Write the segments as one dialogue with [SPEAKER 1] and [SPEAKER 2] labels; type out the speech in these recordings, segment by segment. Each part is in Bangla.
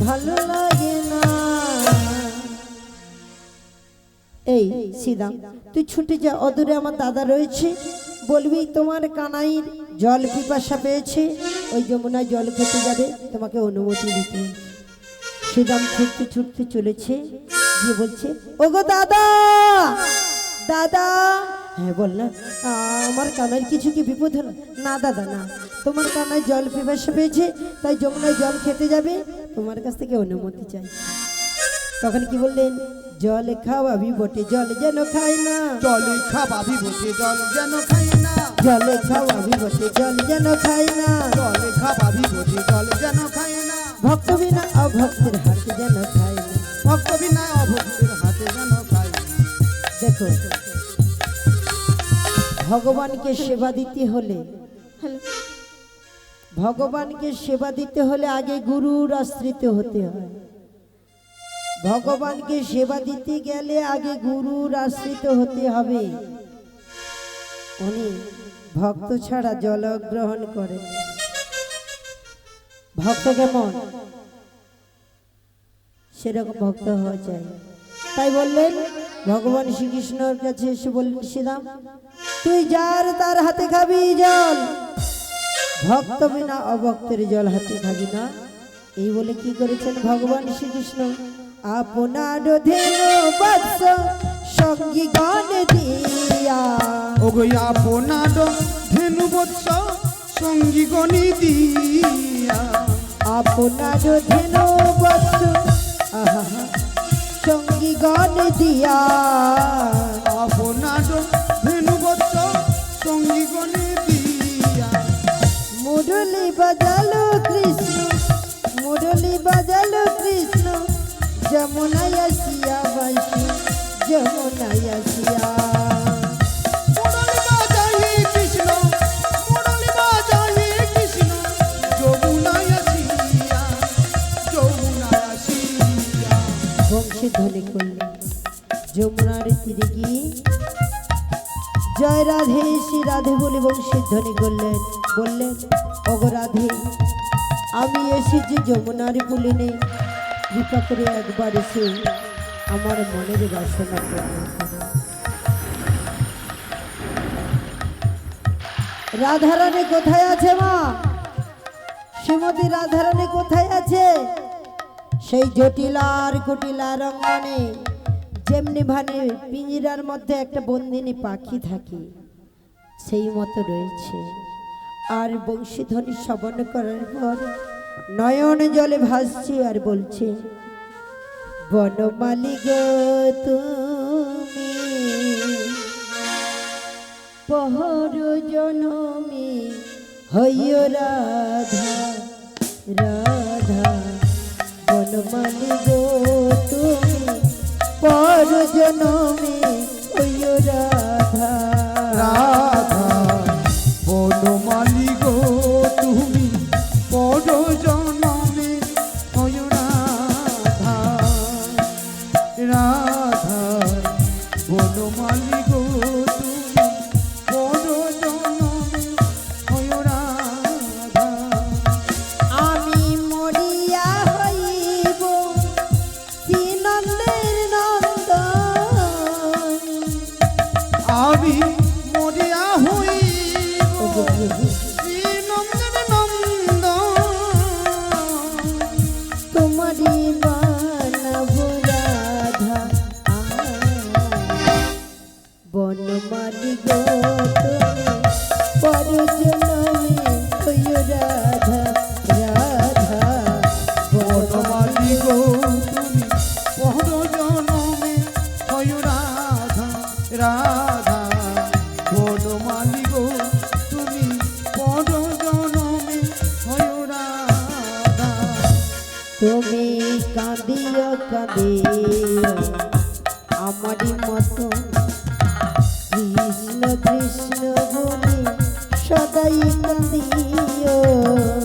[SPEAKER 1] ভালো লাগে না। এই সিদা, তুই ছুটে যা, অদূরে আমার দাদা রয়েছে, বলবি তোমার কানাইর জল পিপাসা পেয়েছে, ওই যমুনায় জল খেতে যাবে, তোমাকে অনুমতি দিতে। সিদাম ছুটতে ছুটতে চলেছে, গিয়ে বলছে, ওগো দাদা, দাদা। হ্যাঁ বল না, আমার কানাইর কিছু কি বিপদ হলো? না দাদা না, তোমার কানায় জল পিপাসা পেয়েছে, তাই যমুনায় জল খেতে যাবে, তোমার কাছ থেকে অনুমতি চাই। তখন কি বললেন? জল খাওয়াবি বটে, জল যেন খাই না।
[SPEAKER 2] জল খাওয়াবি বটে, জল যেন খাই না।
[SPEAKER 1] জল খাওয়াবি বটে, জল যেন খাই না।
[SPEAKER 2] জল খাওয়াবি বটে, জল যেন খাই না।
[SPEAKER 1] ভক্ত বিনা অভক্তের হাতে যেন খাই না।
[SPEAKER 2] ভক্ত বিনা অভক্তের হাতে যেন খাই না।
[SPEAKER 1] দেখো, ভগবানকে সেবা দিতে হলে, ভগবানকে সেবা দিতে হলে আগে গুরুর আশ্রিত হতে হয়। ভগবানকে সেবা দিতে গেলে আগে গুরুর আশ্রিত হতে হবে। উনি ভক্ত ছাড়া জল গ্রহণ করেন। ভক্ত কেমন, সেরকম ভক্ত হওয়া চাই। তাই বললেন, ভগবান শ্রীকৃষ্ণর কাছে এসে বললেন, শ্রীরাম তুই যার তার হাতে খাবি জল, ভক্ত বিনা অভক্তের জল হাতে খাবি না। এই বলে কি করেছেন ভগবান শ্রীকৃষ্ণ? আপনার ধেনু বৎস সঙ্গী গণ দিয়া।
[SPEAKER 2] ওগো আপনার ধেনু বৎস সঙ্গী গণি দিয়া।
[SPEAKER 1] আপনার ধেনু বৎস সঙ্গী গণ দিয়া।
[SPEAKER 2] আপনার ধেনু বৎস সঙ্গী গণি দিয়া।
[SPEAKER 1] মুরলি বাজালো কৃষ্ণ, মুরলি বাজালো কৃষ্ণ, যমুনায় আসিয়া বাসি, যমুনায় আসিয়া।
[SPEAKER 2] মুরলি বাজাহি কৃষ্ণ, মুরলি বাজাহি কৃষ্ণ, যমুনায় আসিয়া, যমুনায় আসিয়া।
[SPEAKER 1] বংশী ধ্বনি করলেন, যমুনার তীরে গিয়ে জয় রাধে শ্রী রাধে বলে বংশী ধ্বনি করলেন। বললেন, ওগো রাধে, আমি এসেছি যমুনার পুলিনে, কৃপা করে একবার এসে আমার মনের বাসনা পূর্ণ করো। রাধারানী কোথায় আছে মা? শ্রীমতী রাধারানী কোথায় আছে? সেই জটিলার কুটিলার অঙ্গনে যেমনি ভানে পিঞ্জিরার মধ্যে একটা বন্দিনী পাখি থাকে, সেই মতো রয়েছে। আর বংশীধ্বনি শ্রবণ করার পর নয়ন জলে ভাসছে আর বলছে, বনমালী গো তুমি পহর জনমে হইও রাধা রাধা। বনমালী গো তুমি পর জনমে হইও রাধা
[SPEAKER 2] রাধা। বনমালী গো তুমি পর জনমে হয় রাধা রাধা। বনমালী গো তুমি পর জনমে হয় রাধা।
[SPEAKER 1] আমি মরিয়া হইব শ্রীনন্দের নন্দন।
[SPEAKER 2] আমি মরিয়া হইব শ্রীনন্দের নন্দন।
[SPEAKER 1] তোমারি বানাব রাধা। বনমালী গো তুমি পর জনমে হইও রাধা রাধা।
[SPEAKER 2] বনমালী গো তুমি পর জনমে হয় রাধা রাধা। বনমালী গো তুমি পর জনমে হয় রাধা।
[SPEAKER 1] তুমি কাঁদিও কাঁদিও আমারই মতো, কৃষ্ণ কৃষ্ণ বলে সদাই কাঁদিও।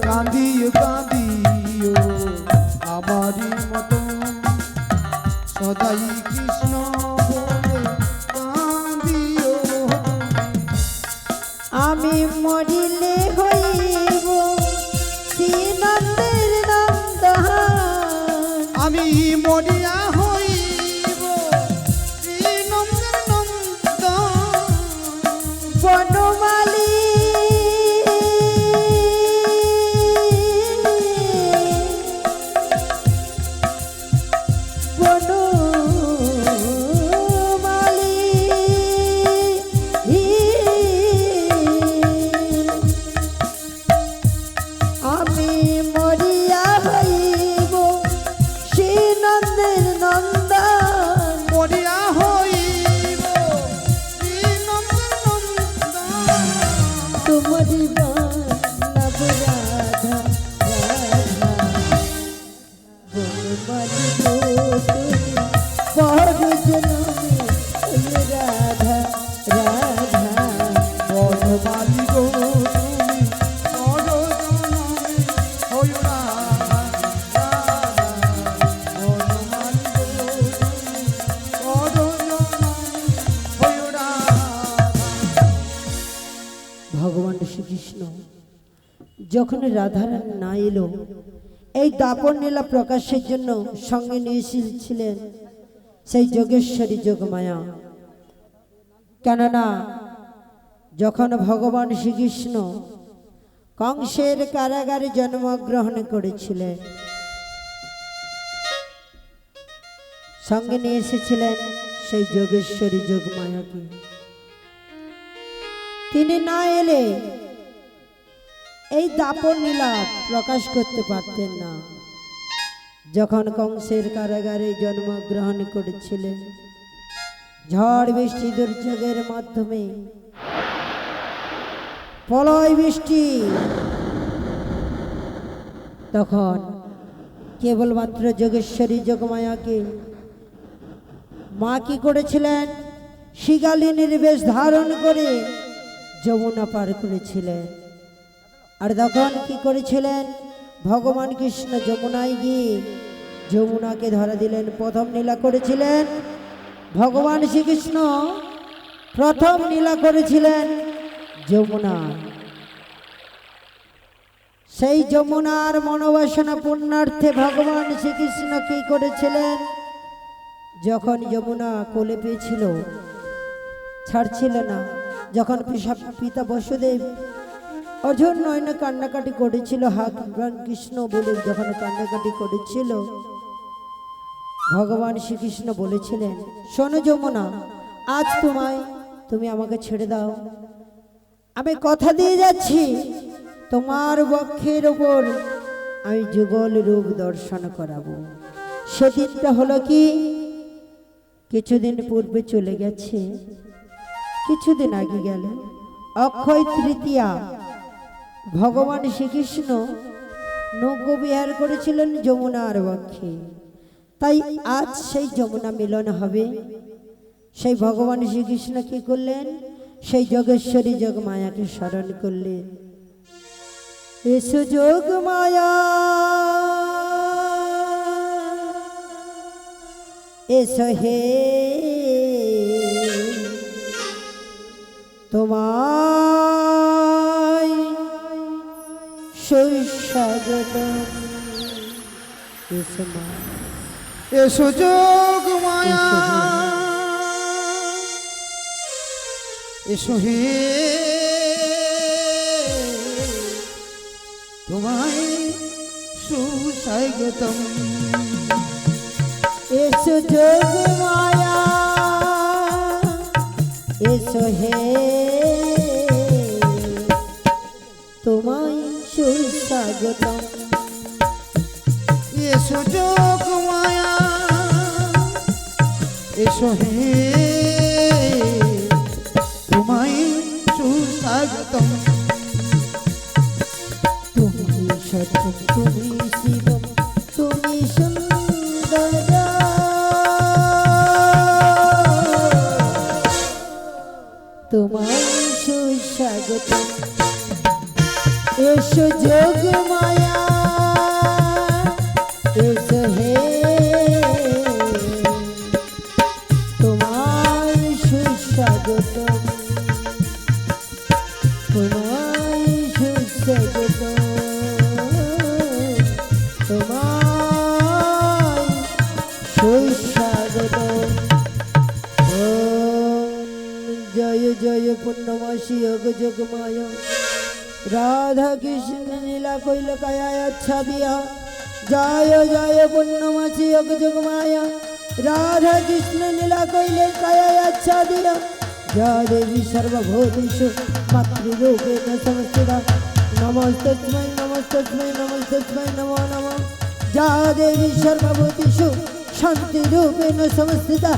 [SPEAKER 2] কাঁদিও কাঁদিও আমারই মতো, সদাই কৃষ্ণ বলে কাঁদিও।
[SPEAKER 1] আমি মরিলে হইব শ্রীনন্দের নন্দন।
[SPEAKER 2] আমি মরিয়া হইব শ্রীনন্দের নন্দন
[SPEAKER 1] বনমালী আমি মরিয়া হইব শ্রীনন্দের নন্দন
[SPEAKER 2] মরিয়া হইব শ্রীনন্দের নন্দন
[SPEAKER 1] তোমারি নব রাধা রাধা বনমালী গো তুমি পর জনমে ওই রাধা রাধা
[SPEAKER 2] বনমালী গো তুমি পর জনমে হই রাধা রাধা বনমালী গো তুমি পর জনমে হই রাধা।
[SPEAKER 1] ভগবান শ্রীকৃষ্ণ যখন রাধারানী না এলো এই দাপন লীলা প্রকাশের জন্য সঙ্গে নিয়ে এসেছিলেন সেই যোগেশ্বরী যোগমায়া। কেননা যখন ভগবান শ্রীকৃষ্ণ কংসের কারাগারে জন্মগ্রহণ করেছিলেন সঙ্গে নিয়ে এসেছিলেন সেই যোগেশ্বরী যোগমায়াকে। তিনি না এলে এই দাপন লীলা প্রকাশ করতে পারতেন না। যখন কংসের কারাগারে জন্মগ্রহণ করেছিলেন ঝড় বৃষ্টি দুর্যোগের মাধ্যমে প্রলয় বৃষ্টি, তখন কেবলমাত্র যোগেশ্বরী যোগমায়াকে মা কি করেছিলেন, শিগালিনীর বেশ ধারণ করে যমুনা পার করেছিলেন। আর তখন কি করেছিলেন, ভগবান কৃষ্ণ যমুনায় গিয়ে যমুনাকে ধরা দিলেন। প্রথম লীলা করেছিলেন ভগবান শ্রীকৃষ্ণ, প্রথম লীলা করেছিলেন যমুনা। সেই যমুনার মনোবাসনা পূর্ণার্থে ভগবান শ্রীকৃষ্ণ কি করেছিলেন, যখন যমুনা কোলে পেয়েছিল ছাড়ছিল না, যখন পিতা বসুদেব অর্জুন নয়ন কান্নাকাটি করেছিল, হা ভগবান কৃষ্ণ বলে যখন কান্নাকাটি করেছিল, ভগবান শ্রীকৃষ্ণ বলেছিলেন, শোনো যমুনা, আজ তুমি আমাকে ছেড়ে দাও, আমি কথা দিয়ে যাচ্ছি তোমার বক্ষের ওপর আমি যুগল রূপ দর্শন করাবো। সেদিনটা হলো কি, কিছুদিন পূর্বে চলে গেছে, কিছুদিন আগে গেল অক্ষয় তৃতীয়া। ভগবান শ্রীকৃষ্ণ নৌকো বিহার করেছিলেন যমুনার বক্ষে, তাই আজ সেই যমুনা মিলন হবে। সেই ভগবান শ্রীকৃষ্ণ কি করলেন, সেই যোগেশ্বরী যোগমায়াকে স্মরণ করলেন। এসো যোগমায়া এসো হে, তোমায় সুস্বাগতম। এসো মা,
[SPEAKER 2] এসো যোগমায়া এসো হে, তোমায় সুস্বাগতম।
[SPEAKER 1] এসো যোগমায়া এসো হে, তোমায় সুস্বাগতম।
[SPEAKER 2] এসো যোগমায়া এসো হে, তোমায় সুস্বাগতম।
[SPEAKER 1] তুমি সত্য, তুমি শিবম, তুমি সুন্দর, তোমায় সুস্বাগতম। এসো যোগমায়া এসো হে, তোমায় সুস্বাগতম, তোমায় সুস্বাগতম, তোমায় পূর্ণমাসী যোগ যোগমায়া রাধা কৃষ্ণ নীলা কৈল কায়া আচ্ছা দিয়া জয় জয় পূর্ণমাসী যোগ যোগমায়া রাধা কৃষ্ণ নীলা কৈল কায়া আচ্ছা দিয়া জয় দেবী সর্বভূতেষু মাতৃরূপেণ সংস্থিতা নমস্তস্मै নমস্তস্मै নমস্তস্मै নমো নমঃ যা দেবী সর্বভূতেষু শান্তিরূপেণ সংস্থিতা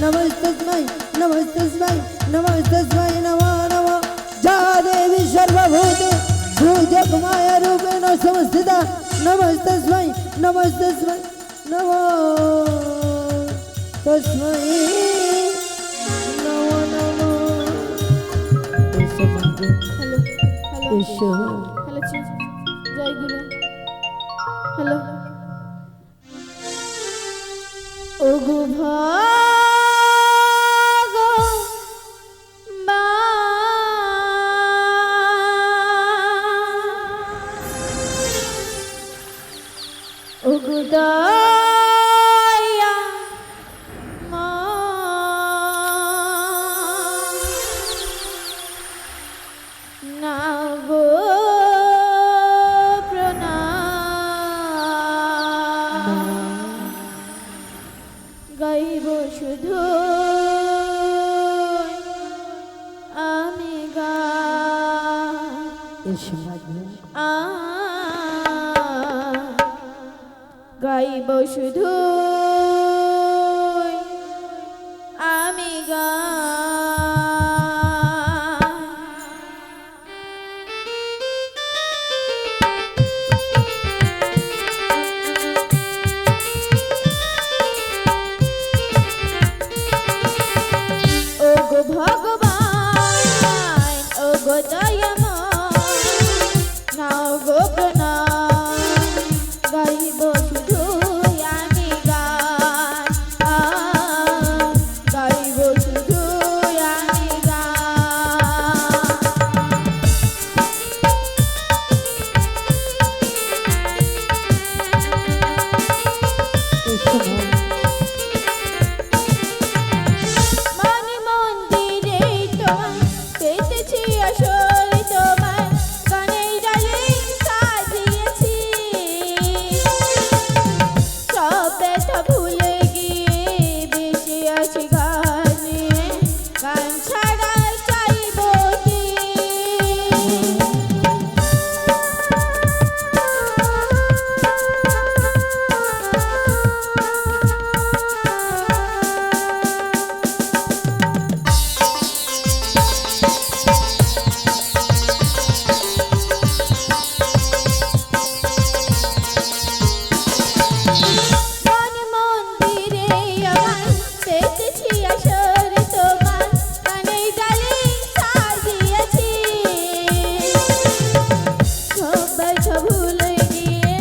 [SPEAKER 1] নমস্তস্मै নমস্তস্मै নমস্তস্मै নমো নমঃ যা দেবী সর্বভূতেষু যোগমায়া রূপেণ সংস্থিতা নমস্তস্मै নমস্তস্मै নমো তস্मै নমো নমঃ
[SPEAKER 3] হ্যালো হ্যালো
[SPEAKER 1] ঈশ্বর
[SPEAKER 3] হ্যালো জয় গুরু হ্যালো ওগো ওগো দয়া না গো প্রণাম গাইব শুধু আমি গাইব শুধু আমি ওগো ভগবান ওগো দয়াময় নাও গো প্রণাম গাইব শুধু আমি গাইব শুধু আমি মনে মন্দিরে তোমার পেতেছি আসল তোমার গানের ডালে সাজিয়েছি সব ব্যথা ভুলে গিয়ে বেশি আছি গানে গান ছাড়া চাইব কি মনে মন্দিরে আমার পেতেছি আসর তোমার গানের ডালে সাজিয়েছি সব ব্যথা ভুলে গিয়ে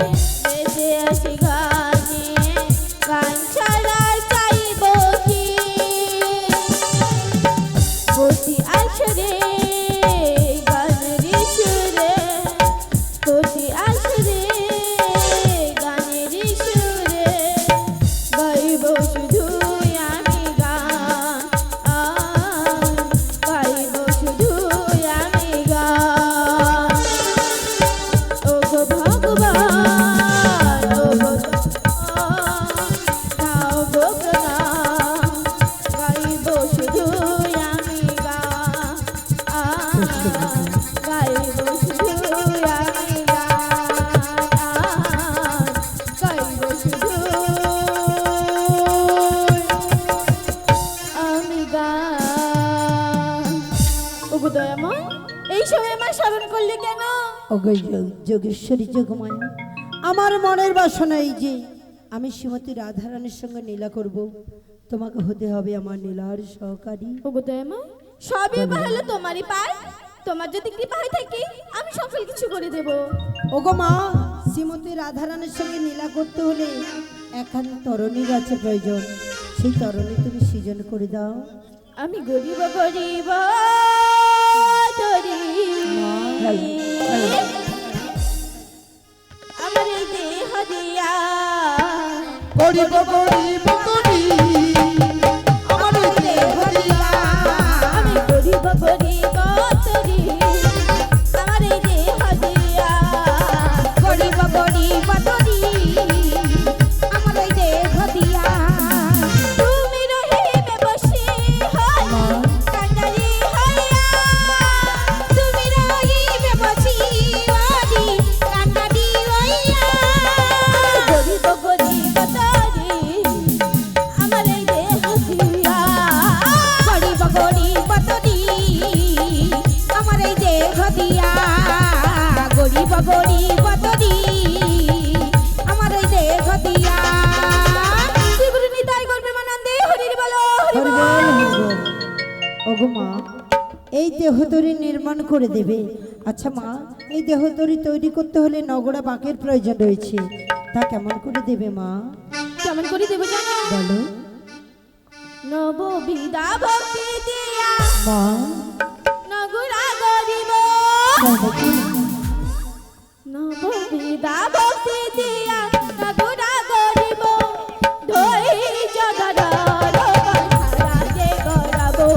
[SPEAKER 3] বেঁচে আছি গানে গান ছাড়া চাইব কি প্রতি আসরে গানের সুরে প্রতি আসরে গানের সুরে গাইব শুধু আমি গাইব শুধু আমি ওগো ভগবান ওগো নাও গো প্রণাম গাইব শুধু আমি গাইব শুধু আমি গাইব শুধু আমি ওগো দয়াময় এই সময় আমার স্মরণ করলে কেন
[SPEAKER 1] ওগো যোগেশ্বরী যোগমায়া আমার মনের বাসনা এই যে আমি শ্রীমতী রাধারানীর সঙ্গে নীলা করব তোমাকে হতে হবে আমার নীলার সহকারী
[SPEAKER 3] ওগো দয়াময় সবই ভালো তোমারই পায় তোমার যদি কৃপা হয় থাকে আমি সকল কিছু করে দেব
[SPEAKER 1] ওগো মা শ্রীমতী রাধারানীর সঙ্গে নীলা করতে হলে এখন তরণীর আছে প্রয়োজন সেই তরণী তুমি সৃজন করে দাও
[SPEAKER 3] আমি গরিব গরিব আমার এই দেহ দিয়া
[SPEAKER 2] করিব করিব করি আমার দেহ দিয়া
[SPEAKER 3] আমি গরিব গরিব
[SPEAKER 1] ওগো মা, এই দেহতরি নির্মাণ করে দেবে। আচ্ছা মা, এই দেহতরি তৈরি করতে হলে নগরা বাঁকের প্রয়োজন রয়েছে, তা কেমন করে দেবে মা?
[SPEAKER 3] কেমন করে দেবো জানো?
[SPEAKER 1] বলো
[SPEAKER 3] নববিধা ভক্তি দিয়া
[SPEAKER 1] মা।
[SPEAKER 3] নগুরা গরিব, নববিধা ভক্তি দিয়া নগুরা গরিব, ধৈর্য ধরার পরখারা যে গড়াবো,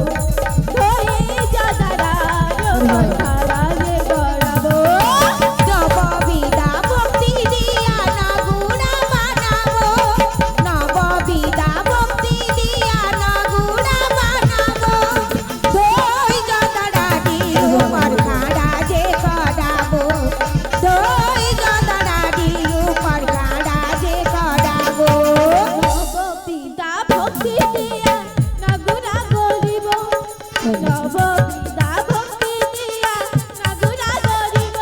[SPEAKER 3] ধৈর্য ধরার পরখারা যে গড়াবো।
[SPEAKER 4] নববিধা ভক্তি দিয়া নাগুড়া বানাবো, নববিধা ভক্তি দিয়া নাগুড়া বানাবো, দই জদড়া দিয়ে উপর খাড়া যে করাবো, দই জদড়া দিয়ে উপর খাড়া যে করাবো।
[SPEAKER 3] নববিধা ভক্তি দিয়া নগুরা গরিব, নববিধা ভক্তি দিয়া নগুরা গরিব,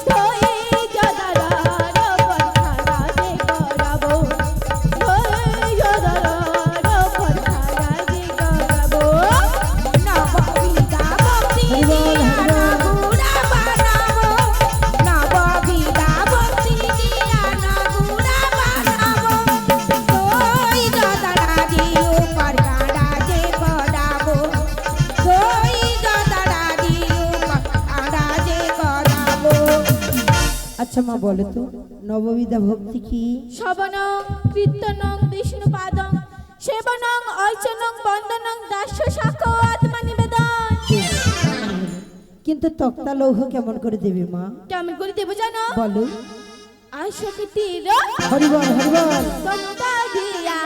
[SPEAKER 3] ধৈর্য ধরার পরখারা যে গড়াবো, ধৈর্য ধরার পরখারা যে গড়াবো।
[SPEAKER 4] নববিধা ভক্তি দিয়া নাগুড়া বানাবো, নববিধা ভক্তি দিয়া নাগুড়া বানাবো, দই জদড়া দিয়ে উপর কাড়া যে করাবো, দই জদড়া দিয়ে উপর কাড়া যে করাবো।
[SPEAKER 1] আচ্ছা মা, বলো তো নববিধা ভক্তি কি?
[SPEAKER 3] শবনং কীর্তনং বিষ্ণুপাদং সেবনং অর্চনং বন্দনং দাস্য সাক্ষ্য আত্মনিবেদন।
[SPEAKER 1] কিন্তু তক্তা লৌহ কেমন করে দেবে মা?
[SPEAKER 3] কেমন করে দেবো জানো?
[SPEAKER 1] বলো
[SPEAKER 3] আশক্তির
[SPEAKER 1] হরিবল হরিবল।
[SPEAKER 3] তক্তা দিয়া,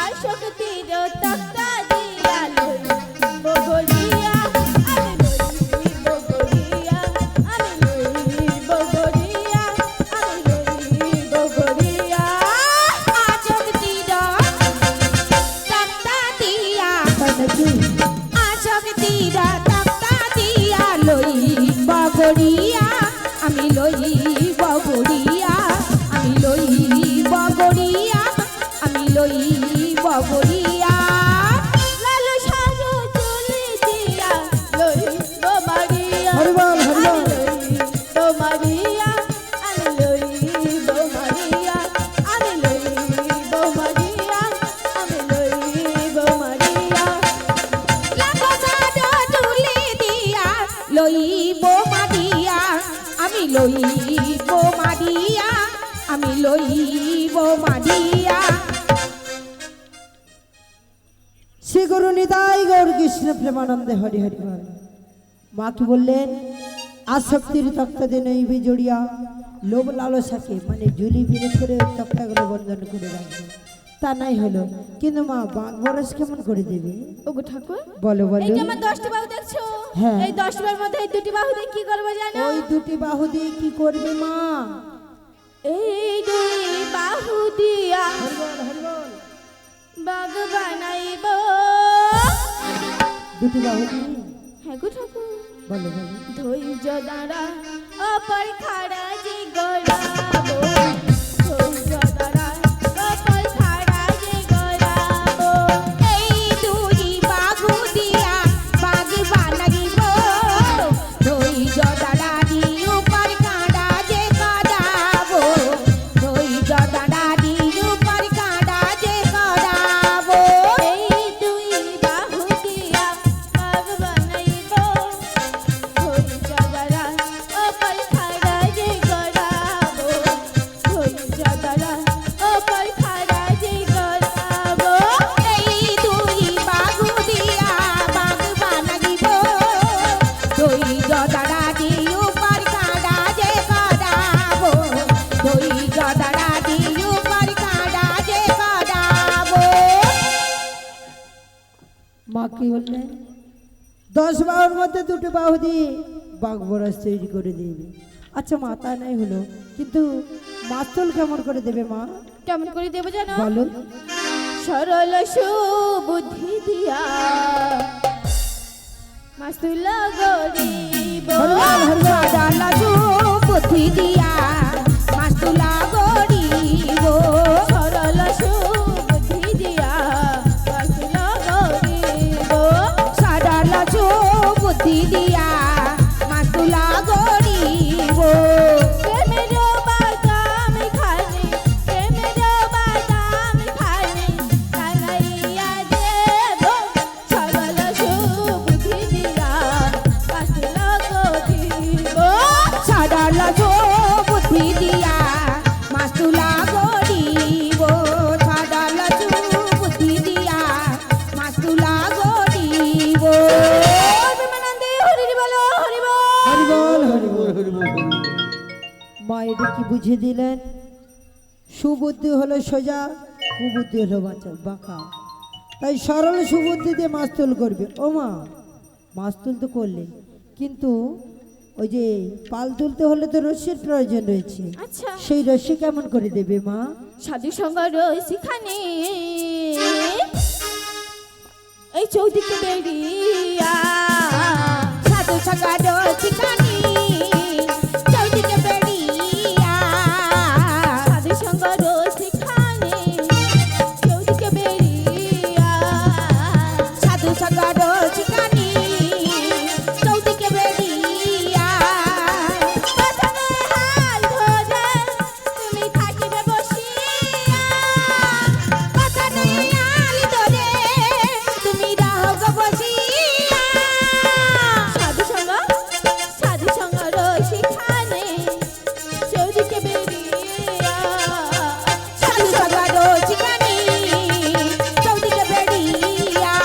[SPEAKER 3] আশক্তির তক্তা দিয়া লইব গড়িয়া, আমি লইব গড়িয়া, আমি লইব গড়িয়া, আমি লইব গড়িয়া।
[SPEAKER 4] আশক্তির তক্তা দিয়া,
[SPEAKER 1] তাই নাকি?
[SPEAKER 4] আশক্তির তক্তা দিয়া লইব গড়িয়া, আমি লইব গড়িয়া, আমি লইব গড়িয়া, আমি লইব গড়িয়া।
[SPEAKER 3] লালু সাজু চুলি দিয়া লইব মারিয়া,
[SPEAKER 1] হরিবল হরিবল।
[SPEAKER 3] লইব মারিয়া, আমি লইব মারিয়া, আমি লইব মারিয়া, আমি লইব মারিয়া।
[SPEAKER 4] লাখো সাজো চুলি দিয়া লইব মারিয়া, আমি লইব মারিয়া, আমি লইব মারিয়া।
[SPEAKER 1] শ্রী গুরু নিতাই গৌর কৃষ্ণ প্রেমানন্দে হরি হরি বল। মা কি বললেন? আসক্তির তক্তা দিয়ে নইবে জড়িয়া, লোভ লালসাকে মানে জুলি বিরে করে তক্তাগুলো বন্ধন করে রাখবে। তা নাই হলো, কিন্তু মা বাঘ বরস কেমন করে দেবে?
[SPEAKER 3] ওগো ঠাকুর,
[SPEAKER 1] বলো
[SPEAKER 3] এই
[SPEAKER 1] বলো।
[SPEAKER 3] যে আমার 10টি বাহু দেখছো,
[SPEAKER 1] হ্যাঁ।
[SPEAKER 3] এই 10টি বাহুর মধ্যে এই দুটি বাহু দিয়ে কি করবো জানো?
[SPEAKER 1] ওই দুটি বাহু দিয়ে কি করবে মা?
[SPEAKER 3] এই দুই বাহু দিয়া
[SPEAKER 1] হরিবল হরিবল।
[SPEAKER 3] বাঘ বানাইব।
[SPEAKER 1] দুটি বাহু দিয়ে
[SPEAKER 3] হ্যাঁ গো ঠাকুর,
[SPEAKER 1] বলো বলো।
[SPEAKER 3] ধৈর্য দ্বারা অপর খাড়া যে গড়াবো, ধৈর্য দ্বারা অপর খাড়া যে গড়াবো।
[SPEAKER 4] এই দুই বাহু দিয়া বাঘ বানাইব, ধৈর্য দ্বারা দিয়ে উপর কাঁড়া যে করাবো, ধৈর্য দ্বারা দিয়ে উপর কাঁড়া যে করাবো।
[SPEAKER 3] এই দুই বাহু দিয়া বাঘ বানাইব, ধৈর্য দ্বারা অপর খাড়া যে গড়াবো, ধৈর্য দ্বারা অপর খাড়া যে গড়াবো।
[SPEAKER 4] এই দুই বাহু দিয়া বাঘ বানাইব, ধৈর্য দ্বারা দিয়ে উপর কাঁড়া যে করাবো, ধৈর্য দ্বারা দিয়ে উপর কাঁড়া যে করাবো।
[SPEAKER 1] মা কি বললেন? 10 বাহুর মধ্যে দুটো বাহু দিয়ে বাঘ বরস তৈরি করে দেবে। আচ্ছা মা, তা নাই হলো, কিন্তু মাস্তল কেমন করে দেবে মা?
[SPEAKER 3] কেমন করে দেবো জানো?
[SPEAKER 1] বলো।
[SPEAKER 3] সরল সুবুদ্ধি দিয়া মাস্তুল গরিব,
[SPEAKER 4] সরল বুদ্ধি দিয়া মাস্তুলা গরিব,
[SPEAKER 3] সরল সুবুদ্ধি দিয়া মাস্তুল গরিব।
[SPEAKER 1] বুঝিয়ে দিলেন সুবুদ্ধি হলো সোজা, কুবুদ্ধি হলো বাঁকা। তাই সরল সুবুদ্ধি দিয়ে মাছ তুল করবে। ও মা, মাছ তুলতে করলে, কিন্তু ওই যে পাল তুলতে হলে তো রশ্মির প্রয়োজন রয়েছে।
[SPEAKER 3] আচ্ছা,
[SPEAKER 1] সেই রশ্মি কেমন করে দেবে মা?
[SPEAKER 3] সাধু সঙ্গ রসিখানে এই চৌদিকে বেরিয়া,
[SPEAKER 4] সাধু সাগর চিকানি চৌদিকে বেরিয়া,
[SPEAKER 3] সাধু সঙ্গ রসিখানে চৌদিকে বেরিয়া,
[SPEAKER 4] সাধু সাগর চিকানি চৌদিকে বেরিয়া,
[SPEAKER 3] বাঁচানে হাল ধরে তুমি থাকিবে বসিয়া,
[SPEAKER 4] বাতানে আল ধরে তুমি রাহব বসিয়া,
[SPEAKER 3] সাধু সঙ্গ রসিখানে চৌদিকে বেরিয়া,
[SPEAKER 4] সাধু সাগর চিকানি চৌদিকে বেরিয়া,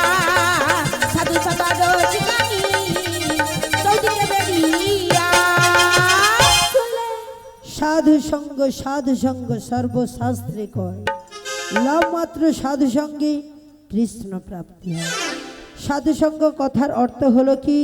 [SPEAKER 4] সাধু সাগর চিকানি চৌদিকে বেরিয়া।
[SPEAKER 1] সাধু সঙ্গ সর্বশাস্ত্রে কয়, লাভ মাত্র সাধু সঙ্গে কৃষ্ণ প্রাপ্তি হয়। সাধু সঙ্গ কথার অর্থ হলো কি?